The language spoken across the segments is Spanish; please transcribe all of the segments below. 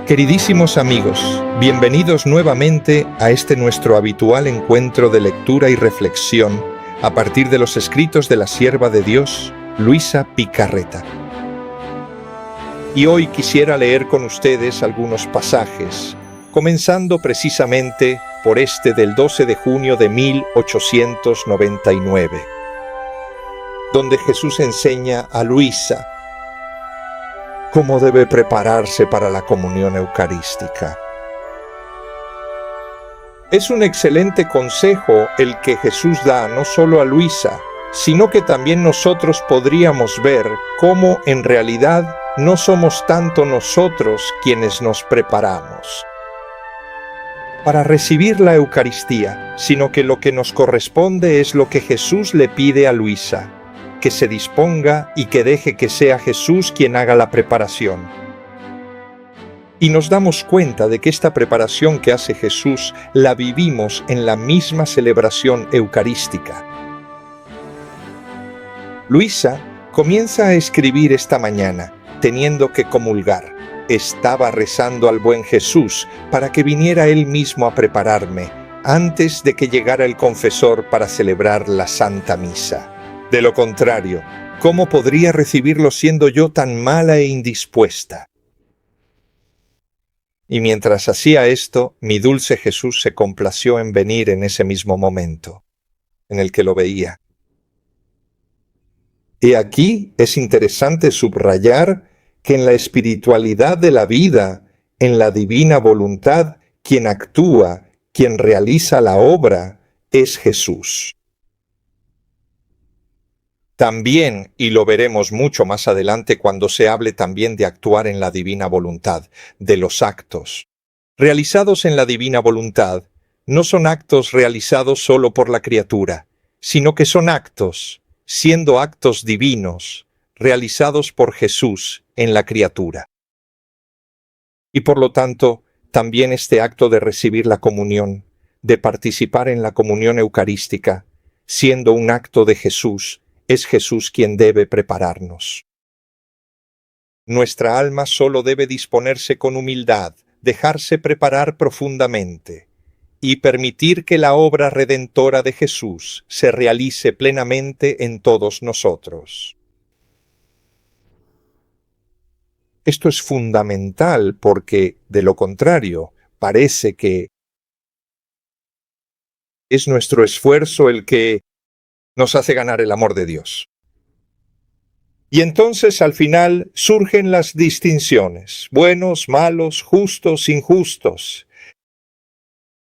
Queridísimos amigos, bienvenidos nuevamente a este nuestro habitual encuentro de lectura y reflexión a partir de los escritos de la sierva de Dios, Luisa Picarreta. Y hoy quisiera leer con ustedes algunos pasajes, comenzando precisamente por este del 12 de junio de 1899, donde Jesús enseña a Luisa cómo debe prepararse para la comunión eucarística. Es un excelente consejo el que Jesús da no solo a Luisa, sino que también nosotros podríamos ver cómo en realidad no somos tanto nosotros quienes nos preparamos para recibir la Eucaristía, sino que lo que nos corresponde es lo que Jesús le pide a Luisa, que se disponga y que deje que sea Jesús quien haga la preparación. Y nos damos cuenta de que esta preparación que hace Jesús la vivimos en la misma celebración eucarística. Luisa comienza a escribir esta mañana, teniendo que comulgar. Estaba rezando al buen Jesús para que viniera Él mismo a prepararme, antes de que llegara el confesor para celebrar la Santa Misa. De lo contrario, ¿cómo podría recibirlo siendo yo tan mala e indispuesta? Y mientras hacía esto, mi dulce Jesús se complació en venir en ese mismo momento, en el que lo veía. Y aquí es interesante subrayar que en la espiritualidad de la vida, en la divina voluntad, quien actúa, quien realiza la obra, es Jesús. También, y lo veremos mucho más adelante cuando se hable también de actuar en la divina voluntad, de los actos realizados en la divina voluntad, no son actos realizados solo por la criatura, sino que son actos, siendo actos divinos, realizados por Jesús en la criatura. Y por lo tanto, también este acto de recibir la comunión, de participar en la comunión eucarística, siendo un acto de Jesús, es Jesús quien debe prepararnos. Nuestra alma solo debe disponerse con humildad, dejarse preparar profundamente y permitir que la obra redentora de Jesús se realice plenamente en todos nosotros. Esto es fundamental porque, de lo contrario, parece que es nuestro esfuerzo el que nos hace ganar el amor de Dios. Y entonces al final surgen las distinciones, buenos, malos, justos, injustos.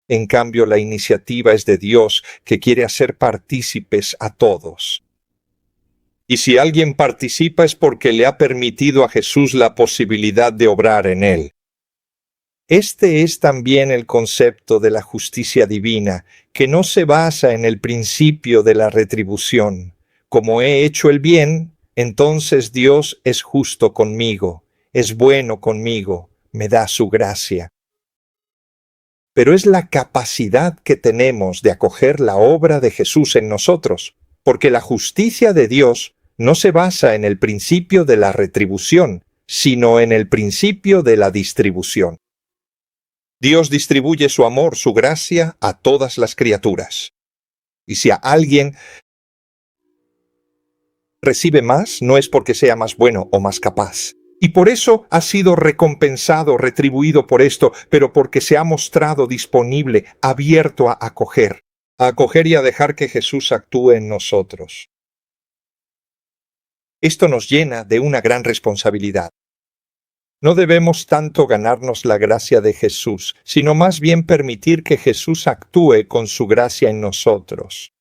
En cambio, la iniciativa es de Dios, que quiere hacer partícipes a todos. Y si alguien participa es porque le ha permitido a Jesús la posibilidad de obrar en él. Este es también el concepto de la justicia divina, que no se basa en el principio de la retribución. Como he hecho el bien, entonces Dios es justo conmigo, es bueno conmigo, me da su gracia. Pero es la capacidad que tenemos de acoger la obra de Jesús en nosotros, porque la justicia de Dios no se basa en el principio de la retribución, sino en el principio de la distribución. Dios distribuye su amor, su gracia a todas las criaturas. Y si a alguien recibe más, no es porque sea más bueno o más capaz. Y por eso ha sido recompensado, retribuido por esto, pero porque se ha mostrado disponible, abierto a acoger y a dejar que Jesús actúe en nosotros. Esto nos llena de una gran responsabilidad. No debemos tanto ganarnos la gracia de Jesús, sino más bien permitir que Jesús actúe con su gracia en nosotros.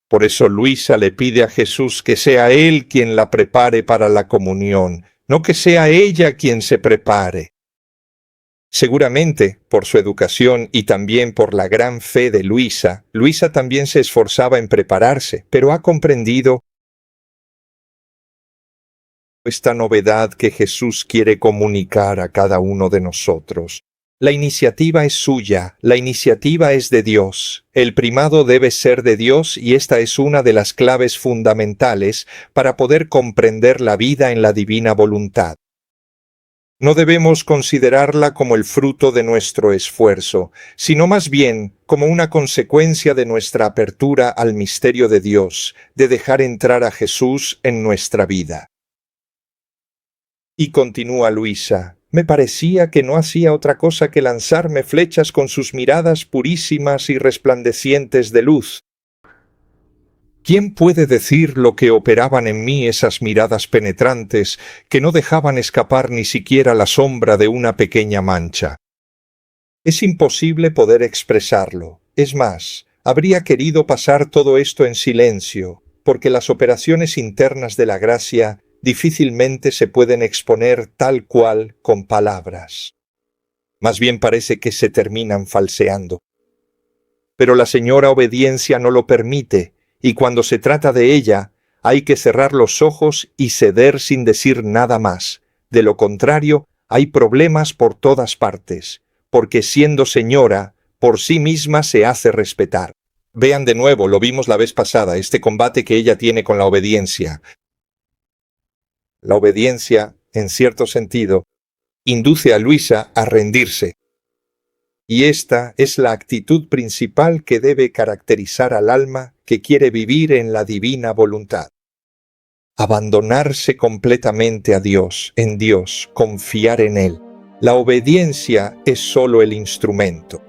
Por eso Luisa le pide a Jesús que sea Él quien la prepare para la comunión, no que sea ella quien se prepare. Seguramente, por su educación y también por la gran fe de Luisa, Luisa también se esforzaba en prepararse, pero ha comprendido esta novedad que Jesús quiere comunicar a cada uno de nosotros. La iniciativa es suya, la iniciativa es de Dios. El primado debe ser de Dios y esta es una de las claves fundamentales para poder comprender la vida en la divina voluntad. No debemos considerarla como el fruto de nuestro esfuerzo, sino más bien como una consecuencia de nuestra apertura al misterio de Dios, de dejar entrar a Jesús en nuestra vida. Y continúa Luisa, me parecía que no hacía otra cosa que lanzarme flechas con sus miradas purísimas y resplandecientes de luz. ¿Quién puede decir lo que operaban en mí esas miradas penetrantes que no dejaban escapar ni siquiera la sombra de una pequeña mancha? Es imposible poder expresarlo. Es más, habría querido pasar todo esto en silencio, porque las operaciones internas de la gracia difícilmente se pueden exponer tal cual con palabras. Más bien parece que se terminan falseando. Pero la señora Obediencia no lo permite, y cuando se trata de ella, hay que cerrar los ojos y ceder sin decir nada más. De lo contrario, hay problemas por todas partes, porque siendo señora, por sí misma se hace respetar. Vean de nuevo, lo vimos la vez pasada, este combate que ella tiene con la obediencia. La obediencia, en cierto sentido, induce a Luisa a rendirse. Y esta es la actitud principal que debe caracterizar al alma que quiere vivir en la divina voluntad. Abandonarse completamente a Dios, en Dios, confiar en Él. La obediencia es solo el instrumento.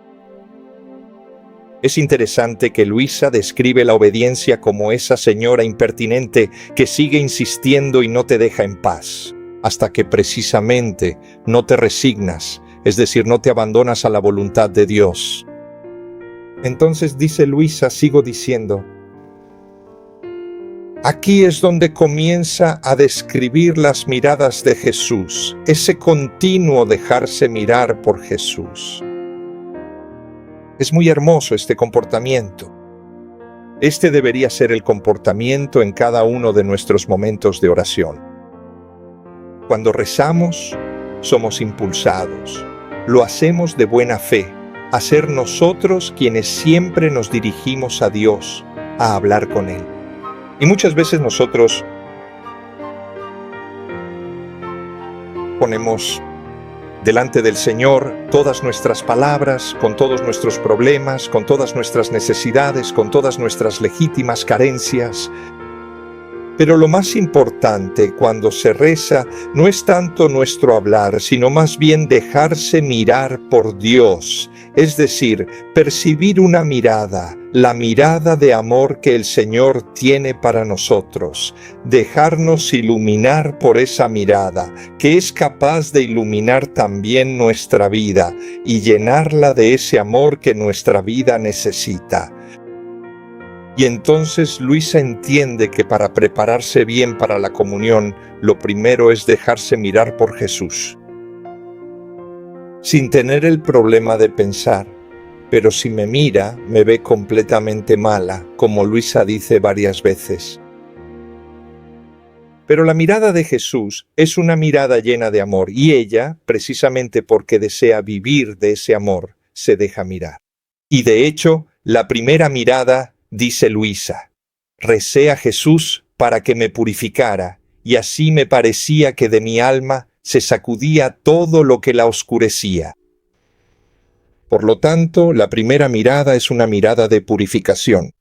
Es interesante que Luisa describe la obediencia como esa señora impertinente que sigue insistiendo y no te deja en paz, hasta que precisamente no te resignas, es decir, no te abandonas a la voluntad de Dios. Entonces dice Luisa, sigo diciendo, aquí es donde comienza a describir las miradas de Jesús, ese continuo dejarse mirar por Jesús. Es muy hermoso este comportamiento. Este debería ser el comportamiento en cada uno de nuestros momentos de oración. Cuando rezamos, somos impulsados. Lo hacemos de buena fe, a ser nosotros quienes siempre nos dirigimos a Dios, a hablar con Él. Y muchas veces nosotros ponemos delante del Señor todas nuestras palabras, con todos nuestros problemas, con todas nuestras necesidades, con todas nuestras legítimas carencias. Pero lo más importante cuando se reza no es tanto nuestro hablar, sino más bien dejarse mirar por Dios, es decir, percibir una mirada, la mirada de amor que el Señor tiene para nosotros, dejarnos iluminar por esa mirada, que es capaz de iluminar también nuestra vida y llenarla de ese amor que nuestra vida necesita. Y entonces Luisa entiende que para prepararse bien para la comunión, lo primero es dejarse mirar por Jesús. Sin tener el problema de pensar, pero si me mira, me ve completamente mala, como Luisa dice varias veces. Pero la mirada de Jesús es una mirada llena de amor, y ella, precisamente porque desea vivir de ese amor, se deja mirar. Y de hecho, la primera mirada, dice Luisa, recé a Jesús para que me purificara, y así me parecía que de mi alma se sacudía todo lo que la oscurecía. Por lo tanto, la primera mirada es una mirada de purificación.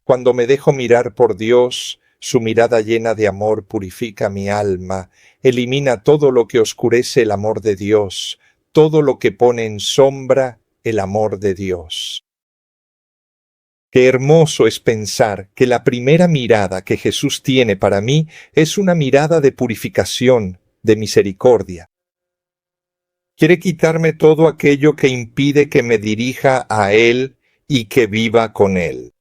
Cuando me dejo mirar por Dios, su mirada llena de amor purifica mi alma, elimina todo lo que oscurece el amor de Dios, todo lo que pone en sombra el amor de Dios. Qué hermoso es pensar que la primera mirada que Jesús tiene para mí es una mirada de purificación, de misericordia. Quiere quitarme todo aquello que impide que me dirija a Él y que viva con Él.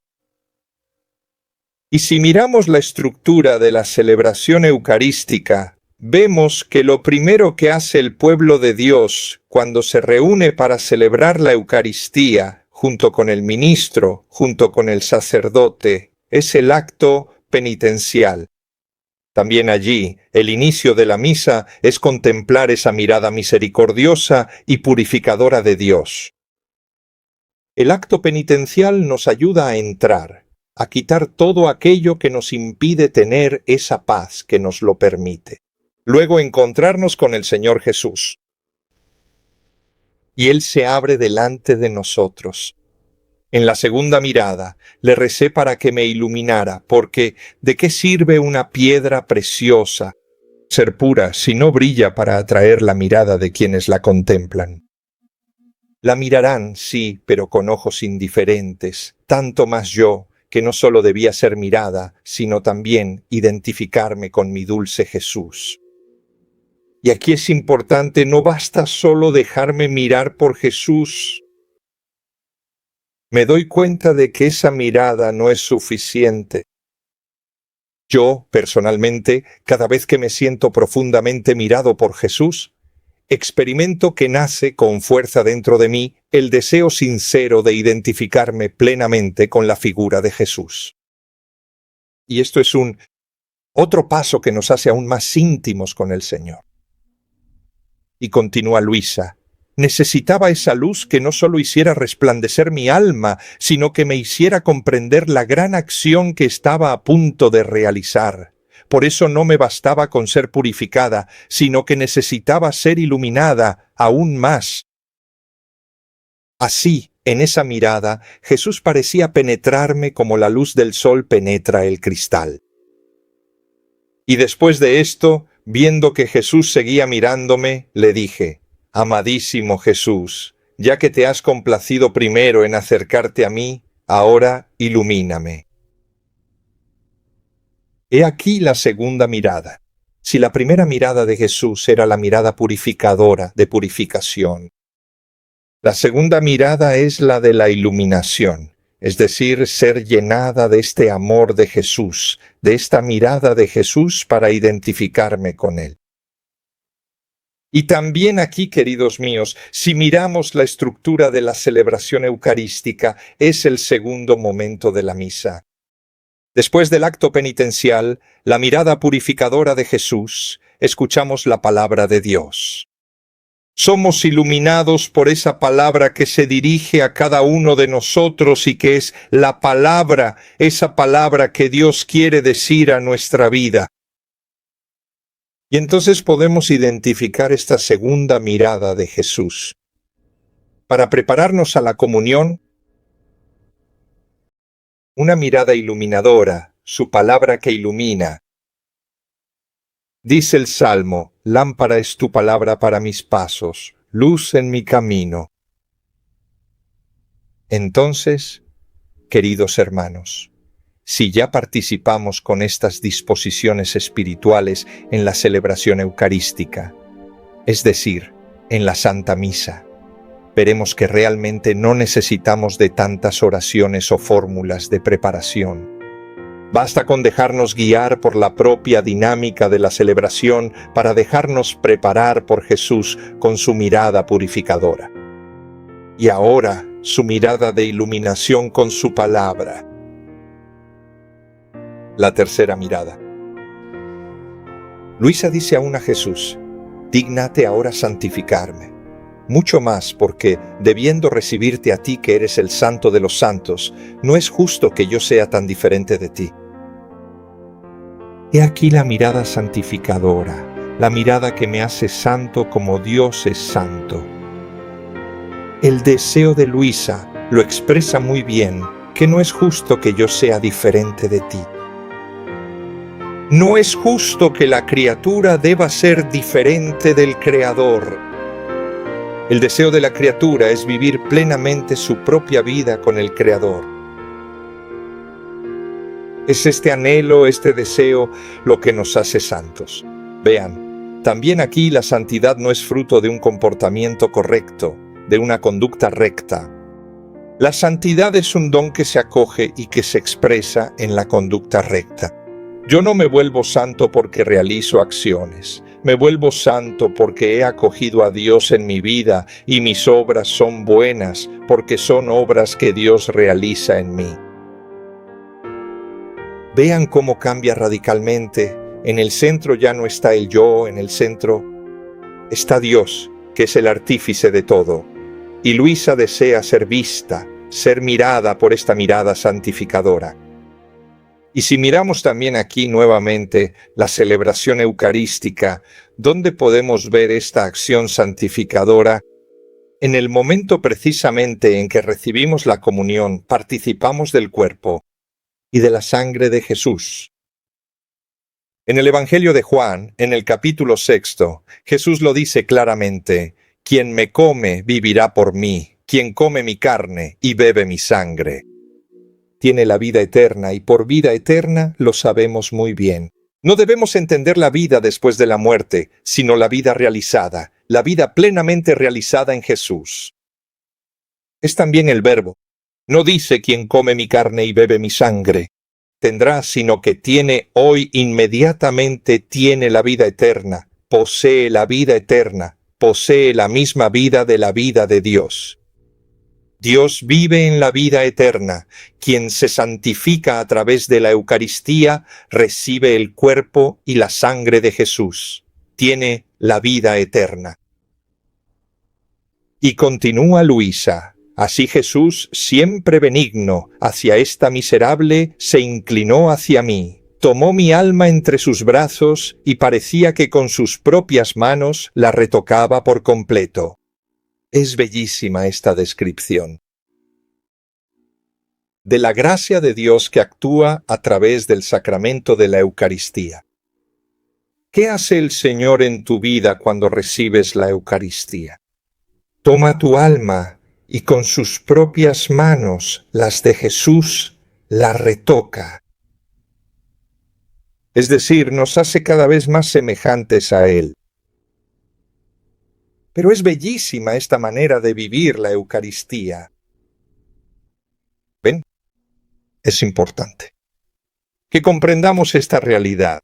Y si miramos la estructura de la celebración eucarística, vemos que lo primero que hace el pueblo de Dios cuando se reúne para celebrar la Eucaristía, junto con el ministro, junto con el sacerdote, es el acto penitencial. También allí, el inicio de la misa es contemplar esa mirada misericordiosa y purificadora de Dios. El acto penitencial nos ayuda a entrar, a quitar todo aquello que nos impide tener esa paz que nos lo permite. luego encontrarnos con el Señor Jesús. Y Él se abre delante de nosotros. En la segunda mirada, le recé para que me iluminara, porque ¿de qué sirve una piedra preciosa ser pura si no brilla para atraer la mirada de quienes la contemplan? La mirarán, sí, pero con ojos indiferentes, tanto más yo, que no solo debía ser mirada, sino también identificarme con mi dulce Jesús. Y aquí es importante, no basta solo dejarme mirar por Jesús. Me doy cuenta de que esa mirada no es suficiente. Yo, personalmente, cada vez que me siento profundamente mirado por Jesús, experimento que nace con fuerza dentro de mí el deseo sincero de identificarme plenamente con la figura de Jesús. Y esto es otro paso que nos hace aún más íntimos con el Señor. Y continúa Luisa, necesitaba esa luz que no solo hiciera resplandecer mi alma, sino que me hiciera comprender la gran acción que estaba a punto de realizar. Por eso no me bastaba con ser purificada, sino que necesitaba ser iluminada aún más. Así, en esa mirada, Jesús parecía penetrarme como la luz del sol penetra el cristal. Y después de esto, viendo que Jesús seguía mirándome, le dije, amadísimo Jesús, ya que te has complacido primero en acercarte a mí, ahora ilumíname. He aquí la segunda mirada. Si la primera mirada de Jesús era la mirada purificadora, de purificación, la segunda mirada es la de la iluminación, es decir, ser llenada de este amor de Jesús, de esta mirada de Jesús para identificarme con Él. Y también aquí, queridos míos, si miramos la estructura de la celebración eucarística, es el segundo momento de la misa. Después del acto penitencial, la mirada purificadora de Jesús, escuchamos la palabra de Dios. Somos iluminados por esa palabra que se dirige a cada uno de nosotros y que es la palabra, esa palabra que Dios quiere decir a nuestra vida. Y entonces podemos identificar esta segunda mirada de Jesús. Para prepararnos a la comunión, una mirada iluminadora, su palabra que ilumina. Dice el Salmo, lámpara es tu palabra para mis pasos, luz en mi camino. Entonces, queridos hermanos, si ya participamos con estas disposiciones espirituales en la celebración eucarística, es decir, en la Santa Misa, veremos que realmente no necesitamos de tantas oraciones o fórmulas de preparación. Basta con dejarnos guiar por la propia dinámica de la celebración para dejarnos preparar por Jesús con su mirada purificadora. Y ahora, su mirada de iluminación con su palabra. La tercera mirada. Luisa dice aún a Jesús, dígnate ahora santificarme. Mucho más porque, debiendo recibirte a ti que eres el santo de los santos, no es justo que yo sea tan diferente de ti. He aquí la mirada santificadora, la mirada que me hace santo como Dios es santo. El deseo de Luisa lo expresa muy bien, que no es justo que yo sea diferente de ti. No es justo que la criatura deba ser diferente del Creador. El deseo de la criatura es vivir plenamente su propia vida con el Creador. Es este anhelo, este deseo, lo que nos hace santos. Vean, también aquí la santidad no es fruto de un comportamiento correcto, de una conducta recta. La santidad es un don que se acoge y que se expresa en la conducta recta. Yo no me vuelvo santo porque realizo acciones. Me vuelvo santo porque he acogido a Dios en mi vida y mis obras son buenas porque son obras que Dios realiza en mí. Vean cómo cambia radicalmente. En el centro ya no está el yo, en el centro está Dios, que es el artífice de todo. Y Luisa desea ser vista, ser mirada por esta mirada santificadora. Y si miramos también aquí nuevamente la celebración eucarística, ¿dónde podemos ver esta acción santificadora? En el momento precisamente en que recibimos la comunión, participamos del cuerpo y de la sangre de Jesús. En el Evangelio de Juan, en el capítulo 6, Jesús lo dice claramente: quien me come vivirá por mí, quien come mi carne y bebe mi sangre tiene la vida eterna, y por vida eterna lo sabemos muy bien. No debemos entender la vida después de la muerte, sino la vida realizada, la vida plenamente realizada en Jesús. Es también el verbo. No dice quien come mi carne y bebe mi sangre tendrá, sino que tiene hoy inmediatamente, tiene la vida eterna, posee la vida eterna, posee la misma vida de la vida de Dios. Dios vive en la vida eterna. Quien se santifica a través de la Eucaristía recibe el cuerpo y la sangre de Jesús. Tiene la vida eterna. Y continúa Luisa. Así Jesús, siempre benigno, hacia esta miserable, se inclinó hacia mí. Tomó mi alma entre sus brazos y parecía que con sus propias manos la retocaba por completo. Es bellísima esta descripción de la gracia de Dios que actúa a través del sacramento de la Eucaristía. ¿Qué hace el Señor en tu vida cuando recibes la Eucaristía? Toma tu alma y con sus propias manos, las de Jesús, la retoca. Es decir, nos hace cada vez más semejantes a Él. Pero es bellísima esta manera de vivir la Eucaristía. ¿Ven? Es importante que comprendamos esta realidad.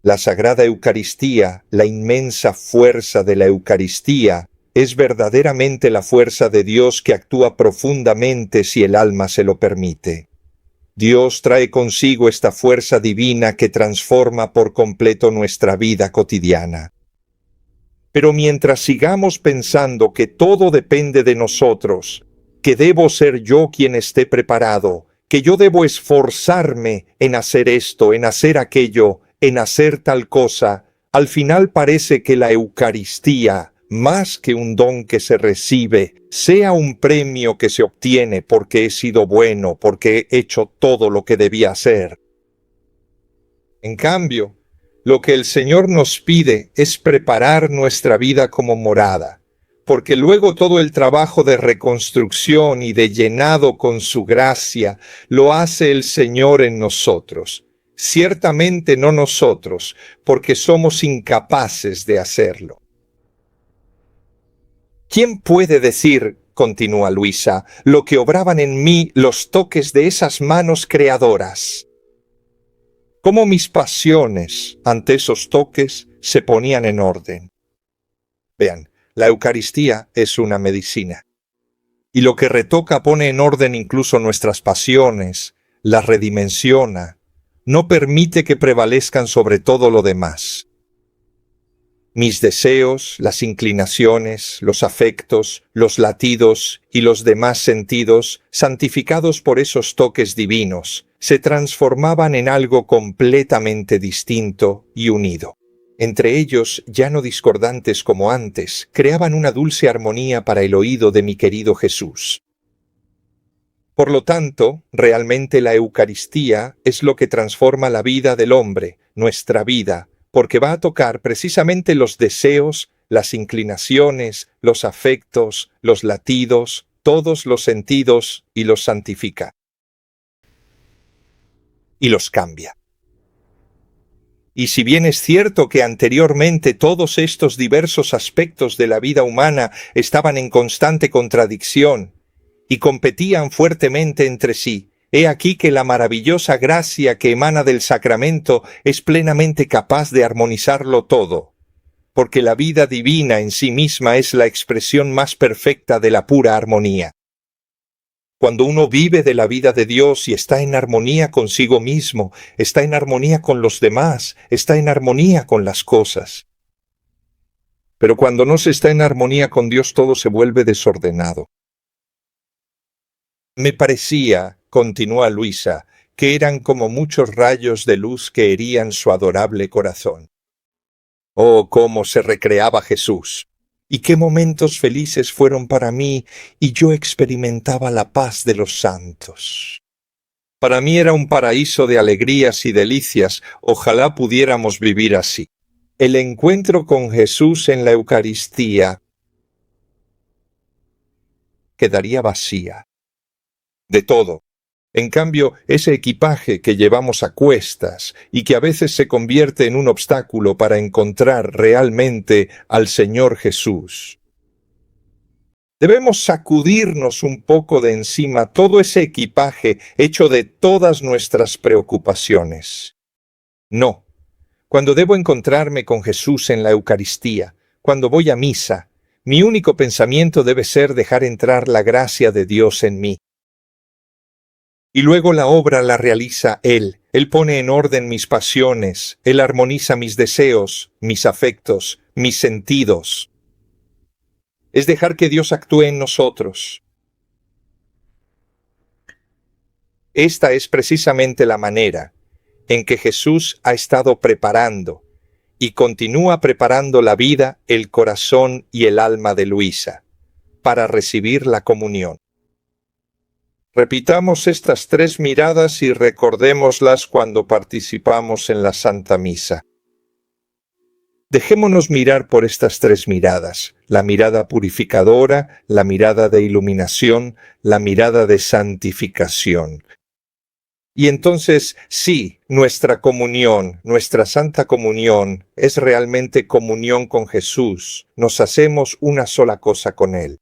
La Sagrada Eucaristía, la inmensa fuerza de la Eucaristía, es verdaderamente la fuerza de Dios que actúa profundamente si el alma se lo permite. Dios trae consigo esta fuerza divina que transforma por completo nuestra vida cotidiana. Pero mientras sigamos pensando que todo depende de nosotros, que debo ser yo quien esté preparado, que yo debo esforzarme en hacer esto, en hacer aquello, en hacer tal cosa, al final parece que la Eucaristía, más que un don que se recibe, sea un premio que se obtiene porque he sido bueno, porque he hecho todo lo que debía hacer. En cambio, lo que el Señor nos pide es preparar nuestra vida como morada, porque luego todo el trabajo de reconstrucción y de llenado con su gracia lo hace el Señor en nosotros. Ciertamente no nosotros, porque somos incapaces de hacerlo. ¿Quién puede decir, continúa Luisa, lo que obraban en mí los toques de esas manos creadoras? Cómo mis pasiones ante esos toques se ponían en orden. Vean, la Eucaristía es una medicina. Y lo que retoca pone en orden incluso nuestras pasiones, las redimensiona, no permite que prevalezcan sobre todo lo demás. Mis deseos, las inclinaciones, los afectos, los latidos y los demás sentidos, santificados por esos toques divinos, se transformaban en algo completamente distinto y unido. Entre ellos, ya no discordantes como antes, creaban una dulce armonía para el oído de mi querido Jesús. Por lo tanto, realmente la Eucaristía es lo que transforma la vida del hombre, nuestra vida, porque va a tocar precisamente los deseos, las inclinaciones, los afectos, los latidos, todos los sentidos, y los santifica. Y los cambia. Y si bien es cierto que anteriormente todos estos diversos aspectos de la vida humana estaban en constante contradicción y competían fuertemente entre sí, he aquí que la maravillosa gracia que emana del sacramento es plenamente capaz de armonizarlo todo, porque la vida divina en sí misma es la expresión más perfecta de la pura armonía. Cuando uno vive de la vida de Dios y está en armonía consigo mismo, está en armonía con los demás, está en armonía con las cosas. Pero cuando no se está en armonía con Dios, todo se vuelve desordenado. Me parecía, continúa Luisa, que eran como muchos rayos de luz que herían su adorable corazón. Oh, cómo se recreaba Jesús, y qué momentos felices fueron para mí, y yo experimentaba la paz de los santos. Para mí era un paraíso de alegrías y delicias, ojalá pudiéramos vivir así. El encuentro con Jesús en la Eucaristía quedaría vacía de todo. En cambio, ese equipaje que llevamos a cuestas y que a veces se convierte en un obstáculo para encontrar realmente al Señor Jesús. Debemos sacudirnos un poco de encima todo ese equipaje hecho de todas nuestras preocupaciones. No, cuando debo encontrarme con Jesús en la Eucaristía, cuando voy a misa, mi único pensamiento debe ser dejar entrar la gracia de Dios en mí. Y luego la obra la realiza Él. Él pone en orden mis pasiones, Él armoniza mis deseos, mis afectos, mis sentidos. Es dejar que Dios actúe en nosotros. Esta es precisamente la manera en que Jesús ha estado preparando y continúa preparando la vida, el corazón y el alma de Luisa para recibir la comunión. Repitamos estas tres miradas y recordémoslas cuando participamos en la Santa Misa. Dejémonos mirar por estas tres miradas, la mirada purificadora, la mirada de iluminación, la mirada de santificación. Y entonces, sí, nuestra comunión, nuestra Santa Comunión, es realmente comunión con Jesús. Nos hacemos una sola cosa con Él.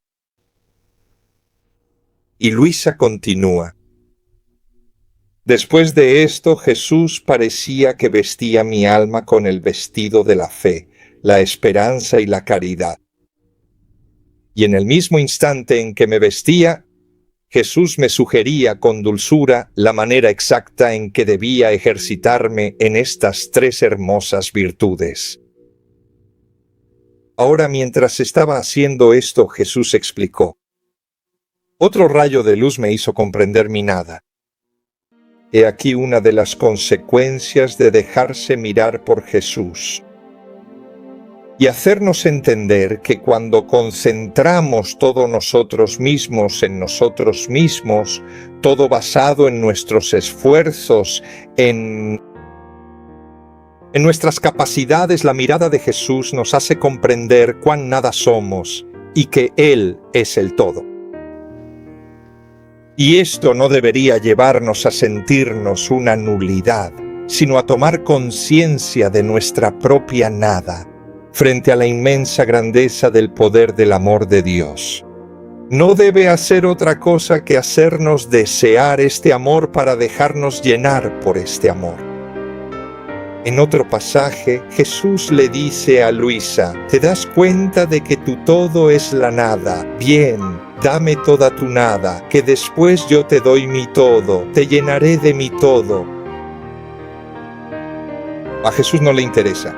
Y Luisa continúa. Después de esto, Jesús parecía que vestía mi alma con el vestido de la fe, la esperanza y la caridad. Y en el mismo instante en que me vestía, Jesús me sugería con dulzura la manera exacta en que debía ejercitarme en estas tres hermosas virtudes. Ahora, mientras estaba haciendo esto, Jesús explicó. Otro rayo de luz me hizo comprender mi nada. He aquí una de las consecuencias de dejarse mirar por Jesús. Y hacernos entender que cuando concentramos todo nosotros mismos en nosotros mismos, todo basado en nuestros esfuerzos, en nuestras capacidades, la mirada de Jesús nos hace comprender cuán nada somos y que Él es el todo. Y esto no debería llevarnos a sentirnos una nulidad, sino a tomar conciencia de nuestra propia nada, frente a la inmensa grandeza del poder del amor de Dios. No debe hacer otra cosa que hacernos desear este amor para dejarnos llenar por este amor. En otro pasaje, Jesús le dice a Luisa, ¿te das cuenta de que tu todo es la nada? Bien, dame toda tu nada, que después yo te doy mi todo, te llenaré de mi todo. A Jesús no le interesa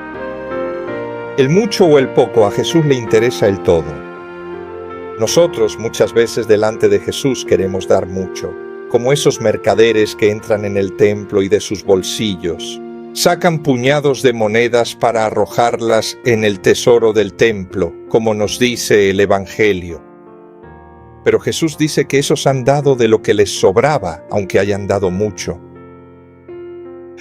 el mucho o el poco, a Jesús le interesa el todo. Nosotros muchas veces delante de Jesús queremos dar mucho, como esos mercaderes que entran en el templo y de sus bolsillos sacan puñados de monedas para arrojarlas en el tesoro del templo, como nos dice el Evangelio. Pero Jesús dice que esos han dado de lo que les sobraba, aunque hayan dado mucho.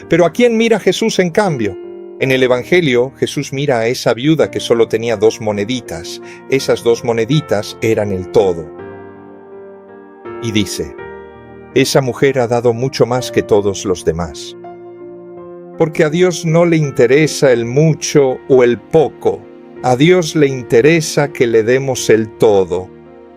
Pero ¿a quién mira Jesús en cambio? En el Evangelio, Jesús mira a esa viuda que solo tenía 2 moneditas. Esas 2 moneditas eran el todo. Y dice, esa mujer ha dado mucho más que todos los demás. Porque a Dios no le interesa el mucho o el poco. A Dios le interesa que le demos el todo,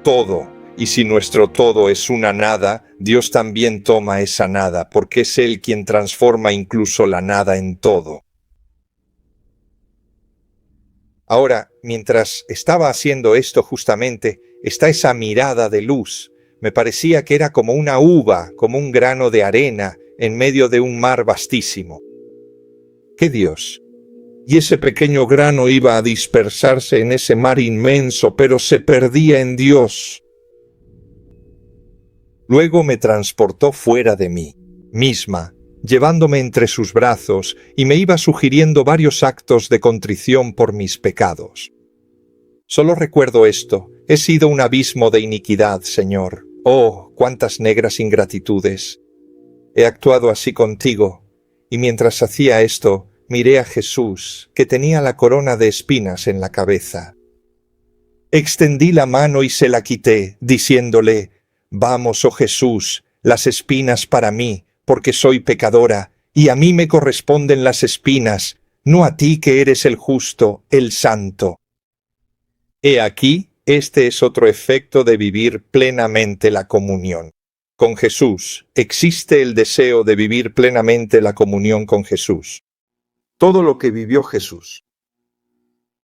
todo. Y si nuestro todo es una nada, Dios también toma esa nada, porque es Él quien transforma incluso la nada en todo. Ahora, mientras estaba haciendo esto justamente, está esa mirada de luz. Me parecía que era como una uva, como un grano de arena en medio de un mar vastísimo. ¿Qué Dios? Y ese pequeño grano iba a dispersarse en ese mar inmenso, pero se perdía en Dios. Luego me transportó fuera de mí misma, llevándome entre sus brazos, y me iba sugiriendo varios actos de contrición por mis pecados. Solo recuerdo esto: he sido un abismo de iniquidad, Señor. Oh, cuántas negras ingratitudes. He actuado así contigo, y mientras hacía esto, miré a Jesús, que tenía la corona de espinas en la cabeza. Extendí la mano y se la quité, diciéndole: Vamos, oh Jesús, las espinas para mí, porque soy pecadora, y a mí me corresponden las espinas, no a ti que eres el justo, el santo. He aquí, este es otro efecto de vivir plenamente la comunión. Con Jesús existe el deseo de vivir plenamente la comunión con Jesús. Todo lo que vivió Jesús.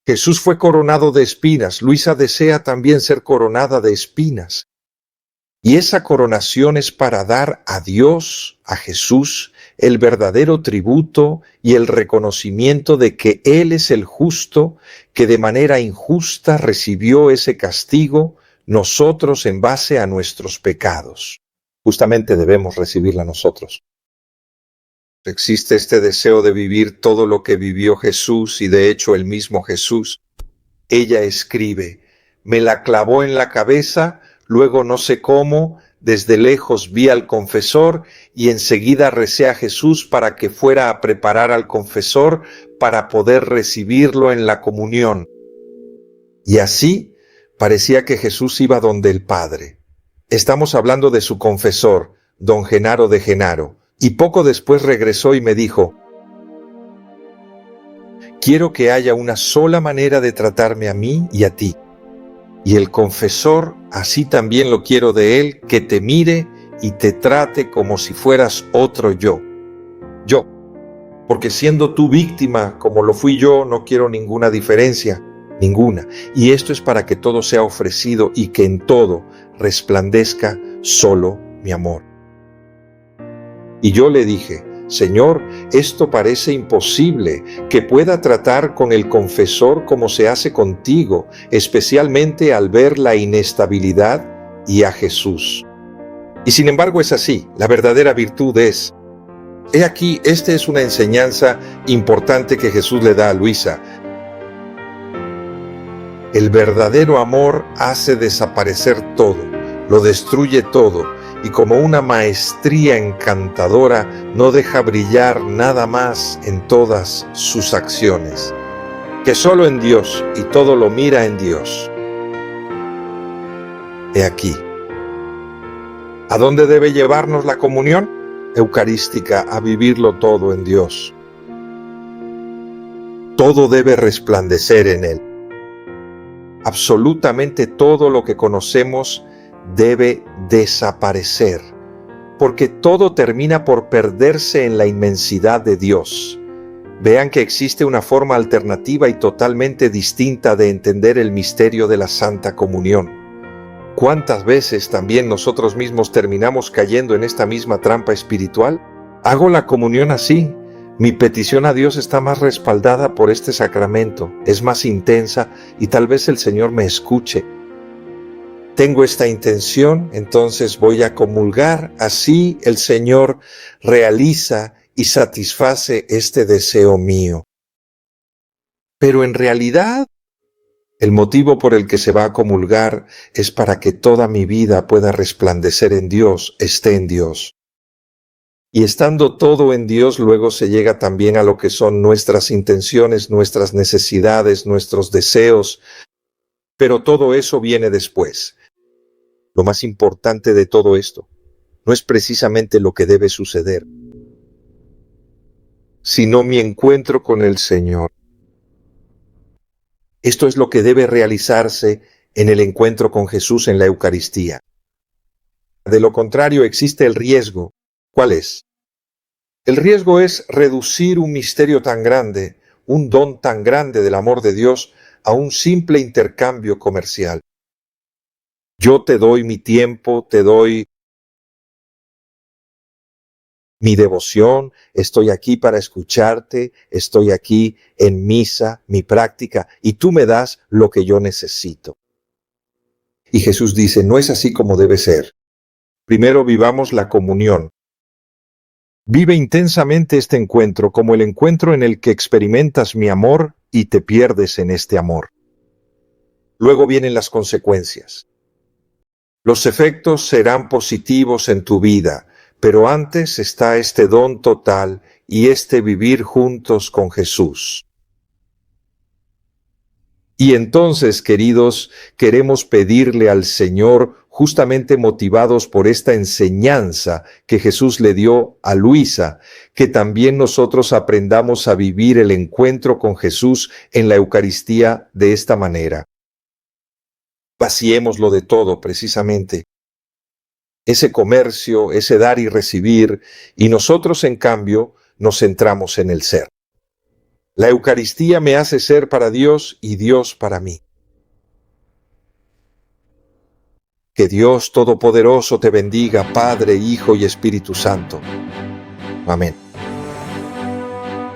Jesús fue coronado de espinas. Luisa desea también ser coronada de espinas. Y esa coronación es para dar a Dios, a Jesús, el verdadero tributo y el reconocimiento de que Él es el justo, que de manera injusta recibió ese castigo, nosotros en base a nuestros pecados. Justamente debemos recibirla nosotros. Existe este deseo de vivir todo lo que vivió Jesús, y de hecho el mismo Jesús. Ella escribe: me la clavó en la cabeza, luego no sé cómo, desde lejos vi al confesor y enseguida recé a Jesús para que fuera a preparar al confesor para poder recibirlo en la comunión. Y así parecía que Jesús iba donde el Padre. Estamos hablando de su confesor, don Genaro de Genaro, y poco después regresó y me dijo: quiero que haya una sola manera de tratarme a mí y a ti. Y el confesor, así también lo quiero de él, que te mire y te trate como si fueras otro yo. Yo. Porque siendo tú víctima como lo fui yo, no quiero ninguna diferencia, ninguna. Y esto es para que todo sea ofrecido y que en todo resplandezca solo mi amor. Y yo le dije: Señor, esto parece imposible, que pueda tratar con el confesor como se hace contigo, especialmente al ver la inestabilidad y a Jesús. Y sin embargo es así. La verdadera virtud es: he aquí, esta es una enseñanza importante que Jesús le da a Luisa. El verdadero amor hace desaparecer todo, lo destruye todo, y como una maestría encantadora no deja brillar nada más en todas sus acciones, que solo en Dios, y todo lo mira en Dios. He aquí. ¿A dónde debe llevarnos la comunión eucarística? A vivirlo todo en Dios. Todo debe resplandecer en Él. Absolutamente todo lo que conocemos debe desaparecer, porque todo termina por perderse en la inmensidad de Dios. Vean que existe una forma alternativa y totalmente distinta de entender el misterio de la Santa Comunión. ¿Cuántas veces también nosotros mismos terminamos cayendo en esta misma trampa espiritual? Hago la comunión así. Mi petición a Dios está más respaldada por este sacramento, es más intensa y tal vez el Señor me escuche. Tengo esta intención, entonces voy a comulgar, así el Señor realiza y satisface este deseo mío. Pero en realidad, el motivo por el que se va a comulgar es para que toda mi vida pueda resplandecer en Dios, esté en Dios. Y estando todo en Dios, luego se llega también a lo que son nuestras intenciones, nuestras necesidades, nuestros deseos, pero todo eso viene después. Lo más importante de todo esto no es precisamente lo que debe suceder, sino mi encuentro con el Señor. Esto es lo que debe realizarse en el encuentro con Jesús en la Eucaristía. De lo contrario, existe el riesgo. ¿Cuál es? El riesgo es reducir un misterio tan grande, un don tan grande del amor de Dios, a un simple intercambio comercial. Yo te doy mi tiempo, te doy mi devoción, estoy aquí para escucharte, estoy aquí en misa, mi práctica, y tú me das lo que yo necesito. Y Jesús dice: no es así como debe ser. Primero vivamos la comunión. Vive intensamente este encuentro como el encuentro en el que experimentas mi amor y te pierdes en este amor. Luego vienen las consecuencias. Los efectos serán positivos en tu vida, pero antes está este don total y este vivir juntos con Jesús. Y entonces, queridos, queremos pedirle al Señor, justamente motivados por esta enseñanza que Jesús le dio a Luisa, que también nosotros aprendamos a vivir el encuentro con Jesús en la Eucaristía de esta manera. Vaciémoslo de todo, precisamente. Ese comercio, ese dar y recibir, y nosotros, en cambio, nos centramos en el ser. La Eucaristía me hace ser para Dios y Dios para mí. Que Dios Todopoderoso te bendiga, Padre, Hijo y Espíritu Santo. Amén.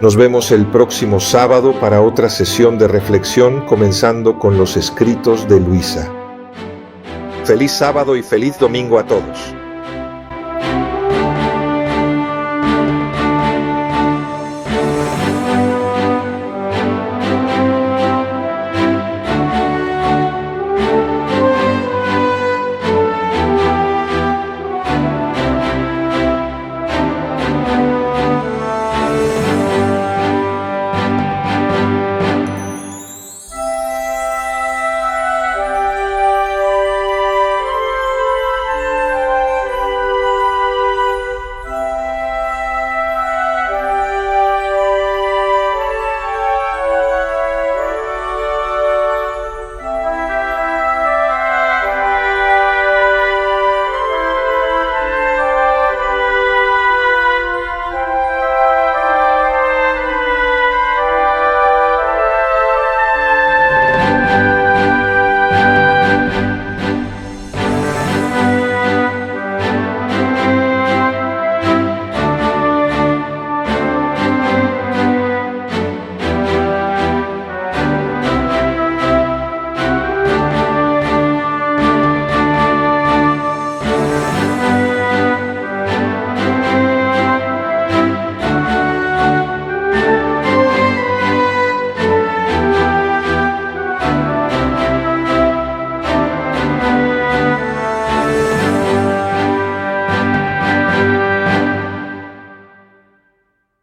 Nos vemos el próximo sábado para otra sesión de reflexión, comenzando con los escritos de Luisa. Feliz sábado y feliz domingo a todos.